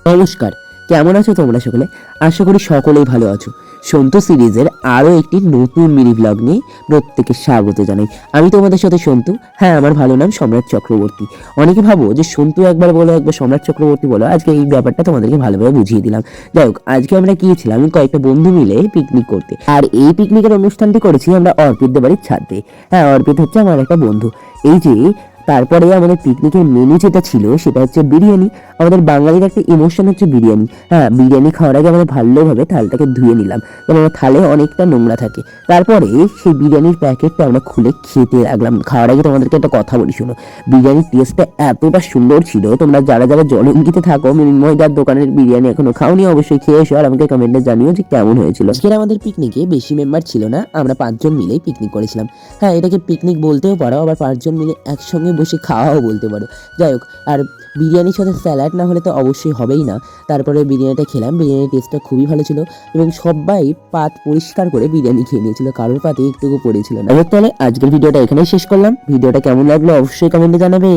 নমস্কার, কেমন আছো তোমরা সকলে? আশা করি সকলেই ভালো আছো। সন্তু সিরিজের আরও একটি নতুন মিনি ব্লগ নিয়ে প্রত্যেকে স্বাগত জানাই। আমি তোমাদের সাথে সন্তু। হ্যাঁ, আমার ভালো নাম সম্রাট চক্রবর্তী। অনেকে ভাবো যে সন্তু একবার বলো, একবার সম্রাট চক্রবর্তী বলো। আজকে এই ব্যাপারটা তোমাদেরকে ভালোভাবে বুঝিয়ে দিলাম। যাই হোক, আজকে আমরা গিয়েছিলাম আমি কয়েকটা বন্ধু মিলে পিকনিক করতে। আর এই পিকনিকের অনুষ্ঠানটি করেছি আমরা অর্পিতদের বাড়ির ছাদে। হ্যাঁ, অর্পিত হচ্ছে আমার একটা বন্ধু। এই যে তারপরে আমাদের পিকনিকের মেনু যেটা ছিল সেটা হচ্ছে বিরিয়ানি। আমাদের বাঙালির একটা ইমোশন হচ্ছে বিরিয়ানি। হ্যাঁ, বিরিয়ানি খাওয়ার আগে আমরা ভালোভাবে থালটাকে ধুয়ে নিলাম, কারণ আমার থালে অনেকটা নোংরা থাকে। তারপরে সেই বিরিয়ানির প্যাকেটটা আমরা খুলে খেতে লাগলাম। খাওয়ার আগে তোমাদেরকে একটা কথা বলি, শোনো। বিরিয়ানির টেস্টটা এতটা সুন্দর ছিল, তোমরা যারা যারা জলঙ্গিতে থাকো, ময়দার দোকানের বিরিয়ানি এখনো খাওনি, অবশ্যই খেয়ে এসো আর আমাকে কমেন্টে জানিও যে কেমন হয়েছিল। আজকের আমাদের পিকনিকে বেশি মেম্বার ছিল না, আমরা 5 জন মিলেই পিকনিক করেছিলাম। হ্যাঁ, এটাকে পিকনিক বলতেও পারো, আবার 5 জন মিলে একসঙ্গে বসে খাওয়াও বলতে পারো। যাই হোক, আর বিরিয়ানির সাথে স্যালাড না হলে তো অবশ্যই হবেই না। তারপরে বিরিয়ানিটা খেলাম, বিরিয়ানির টেস্টটা খুবই ভালো ছিল এবং সবাই পাত পরিষ্কার করে বিরিয়ানি খেয়ে নিয়েছিল, কারোর পাতে একটুকু পড়েছিল না। তাহলে আজকের ভিডিওটা এখানেই শেষ করলাম। ভিডিওটা কেমন লাগলো অবশ্যই কমেন্টে জানাবে।